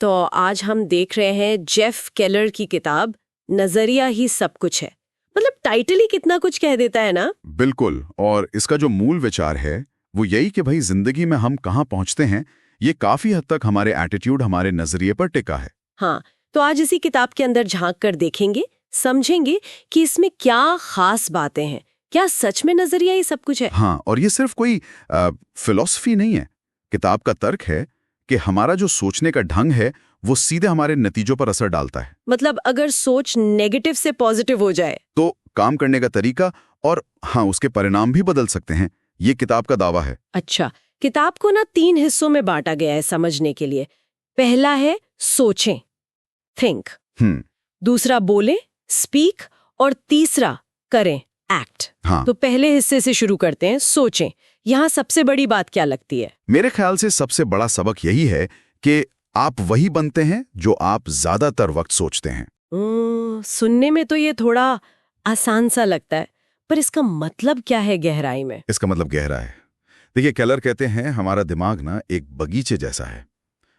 तो आज हम देख रहे हैं जेफ केलर की किताब नजरिया ही सब कुछ है। मतलब टाइटल ही कितना कुछ कह देता है ना। बिल्कुल। और इसका जो मूल विचार है वो यही कि भाई जिंदगी में हम कहाँ पहुंचते हैं ये काफी हद तक हमारे एटीट्यूड, हमारे नजरिए पर टिका है। हाँ, तो आज इसी किताब के अंदर झांक कर देखेंगे, समझेंगे कि इसमें क्या खास बातें हैं, क्या सच में नजरिया ही सब कुछ है। हाँ, और ये सिर्फ कोई फिलॉसफी नहीं है। किताब का तर्क है कि हमारा जो सोचने का ढंग है वो सीधे हमारे नतीजों पर असर डालता है। मतलब अगर सोच नेगेटिव से पॉजिटिव हो जाए तो काम करने का तरीका और हाँ उसके परिणाम भी बदल सकते हैं, ये किताब का दावा है। अच्छा, किताब को ना 3 हिस्सों में बांटा गया है समझने के लिए। पहला है सोचें, थिंक। दूसरा बोले, स्पीक। और तीसरा करें, एक्ट। हाँ। तो पहले हिस्से से शुरू करते हैं, सोचें। यहाँ सबसे बड़ी बात क्या लगती है? मेरे ख्याल से सबसे बड़ा सबक यही है कि आप वही बनते हैं जो आप ज्यादातर वक्त सोचते हैं। सुनने में तो ये थोड़ा आसान सा लगता है, पर इसका मतलब क्या है गहराई में? इसका मतलब गहरा है। देखिए, केलर कहते हैं हमारा दिमाग ना एक बगीचे जैसा है।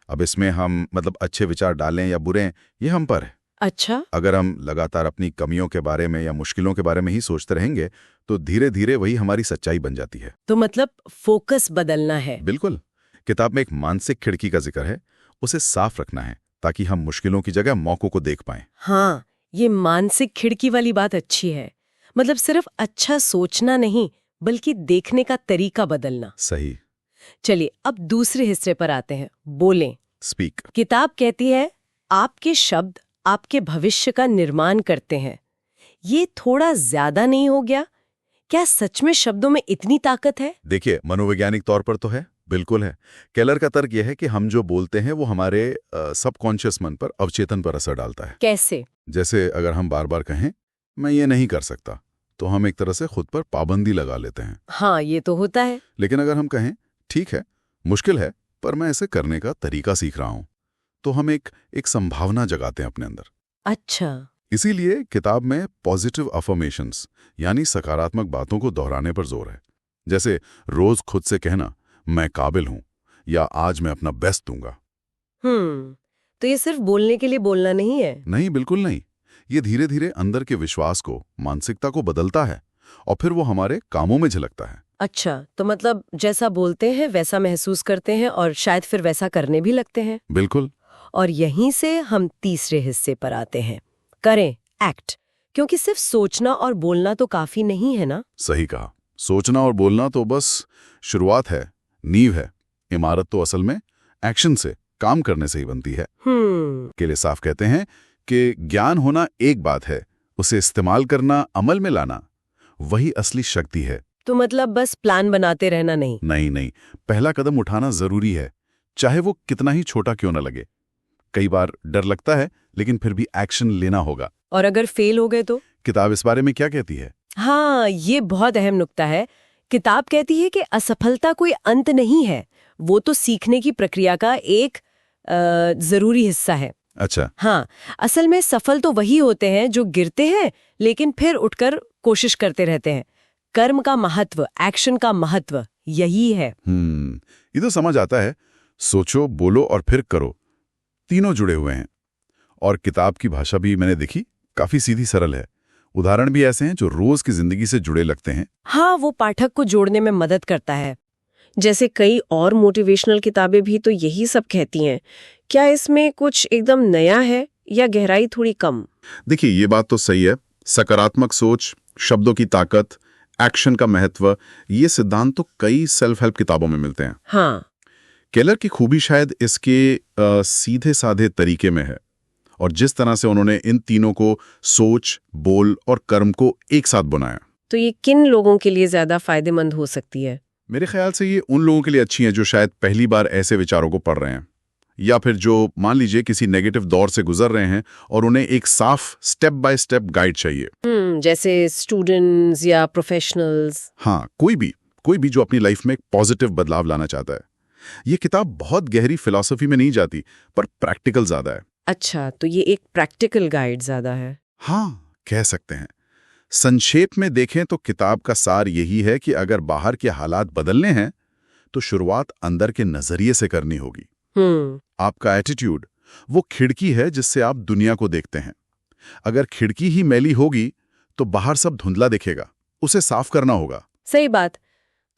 अब इसमें हम अच्छे विचार डालें या बुरे, ये हम पर है। अच्छा। अगर हम लगातार अपनी कमियों के बारे में या मुश्किलों के बारे में ही सोचते रहेंगे तो धीरे धीरे वही हमारी सच्चाई बन जाती है। तो मतलब फोकस बदलना है। बिल्कुल। किताब में एक मानसिक खिड़की का जिक्र है, उसे साफ रखना है ताकि हम मुश्किलों की जगह मौकों को देख पाएं। हाँ, ये मानसिक खिड़की वाली बात अच्छी है। मतलब सिर्फ अच्छा सोचना नहीं, बल्कि देखने का तरीका बदलना। सही। चलिए अब दूसरे हिस्से पर आते हैं, बोलें, स्पीक। किताब कहती है आपके शब्द आपके भविष्य का निर्माण करते हैं। ये थोड़ा ज्यादा नहीं हो गया? क्या सच में शब्दों में इतनी ताकत है? देखिए, मनोवैज्ञानिक तौर पर तो है, बिल्कुल है। केलर का तर्क यह है कि हम जो बोलते हैं वो हमारे सबकॉन्शियस मन पर, अवचेतन पर असर डालता है। कैसे? जैसे अगर हम बार बार कहें मैं ये नहीं कर सकता, तो हम एक तरह से खुद पर पाबंदी लगा लेते हैं। हाँ, ये तो होता है। लेकिन अगर हम कहें ठीक है, मुश्किल है, पर मैं इसे करने का तरीका सीख रहा हूं, तो हम एक संभावना जगाते हैं अपने अंदर। अच्छा। इसीलिए किताब में पॉजिटिव अफर्मेशंस यानी सकारात्मक बातों को दोहराने पर जोर है। जैसे रोज खुद से कहना मैं काबिल हूं या आज मैं अपना बेस्ट दूंगा। तो ये सिर्फ बोलने के लिए बोलना नहीं है? नहीं, बिल्कुल नहीं। ये धीरे धीरे अंदर के विश्वास को, मानसिकता को बदलता है और फिर वो हमारे कामों में झलकता है। अच्छा, तो मतलब जैसा बोलते हैं वैसा महसूस करते हैं और शायद फिर वैसा करने भी लगते हैं। बिल्कुल। और यहीं से हम तीसरे हिस्से पर आते हैं, करें, एक्ट। क्योंकि सिर्फ सोचना और बोलना तो काफी नहीं है ना? सही कहा। सोचना और बोलना तो बस शुरुआत है, नींव है। इमारत तो असल में एक्शन से, काम करने से ही बनती है। के लिए साफ कहते हैं कि ज्ञान होना एक बात है, उसे इस्तेमाल करना, अमल में लाना, वही असली शक्ति है। तो मतलब बस प्लान बनाते रहना नहीं? नहीं, पहला कदम उठाना जरूरी है, चाहे वो कितना ही छोटा क्यों न लगे। कई बार डर लगता है, लेकिन फिर भी एक्शन लेना होगा। और अगर फेल हो गए तो? किताब इस बारे में क्या कहती है? हाँ, ये बहुत अहम नुक्ता है। किताब कहती है कि असफलता कोई अंत नहीं है, वो तो सीखने की प्रक्रिया का एक जरूरी हिस्सा है। अच्छा। हाँ, असल में सफल तो वही होते हैं जो गिरते हैं लेकिन फिर उठकर कोशिश करते रहते हैं। कर्म का महत्व, एक्शन का महत्व यही है। ये तो समझ आता है। सोचो, बोलो और फिर करो, तीनों जुड़े हुए हैं। और किताब की भाषा भी मैंने देखी, काफी सीधी सरल है। उदाहरण भी ऐसे हैं जो रोज की जिंदगी से जुड़े लगते हैं। हाँ, वो पाठक को जोड़ने में मदद करता है। जैसे कई और मोटिवेशनल किताबें भी तो यही सब कहती हैं। क्या इसमें कुछ एकदम नया है या गहराई थोड़ी कम? देखिए, ये बात तो सही है। सकारात्मक सोच, शब्दों की ताकत, एक्शन का महत्व, ये सिद्धांत तो कई सेल्फ हेल्प किताबों में मिलते हैं। हाँ। केलर की खूबी शायद इसके सीधे साधे तरीके में है और जिस तरह से उन्होंने इन तीनों को, सोच, बोल और कर्म को एक साथ बनाया। तो ये किन लोगों के लिए ज्यादा फायदेमंद हो सकती है? मेरे ख्याल से ये उन लोगों के लिए अच्छी है जो शायद पहली बार ऐसे विचारों को पढ़ रहे हैं, या फिर जो मान लीजिए किसी नेगेटिव दौर से गुजर रहे हैं और उन्हें एक साफ स्टेप बाय स्टेप गाइड चाहिए। जैसे स्टूडेंट्स या प्रोफेशनल्स। हाँ, कोई भी जो अपनी लाइफ में एक पॉजिटिव बदलाव लाना चाहता है। ये किताब बहुत गहरी फिलॉसफी में नहीं जाती, पर प्रैक्टिकल ज्यादा है। अच्छा, तो ये एक प्रैक्टिकल गाइड ज्यादा है। हाँ, कह सकते हैं। संक्षेप में देखें तो किताब का सार यही है कि अगर बाहर के हालात बदलने हैं तो शुरुआत अंदर के नजरिए से करनी होगी। आपका एटीट्यूड, वो खिड़की है जिससे आप दुनिया को देखते हैं। अगर खिड़की ही मैली होगी तो बाहर सब धुंधला दिखेगा, उसे साफ करना होगा। सही बात।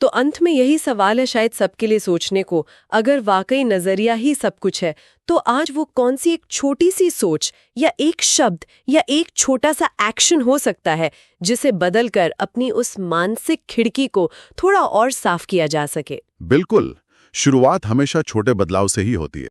तो अंत में यही सवाल है शायद सबके लिए सोचने को, अगर वाकई नजरिया ही सब कुछ है तो आज वो कौन सी एक छोटी सी सोच या एक शब्द या एक छोटा सा एक्शन हो सकता है जिसे बदलकर अपनी उस मानसिक खिड़की को थोड़ा और साफ किया जा सके। बिल्कुल, शुरुआत हमेशा छोटे बदलाव से ही होती है।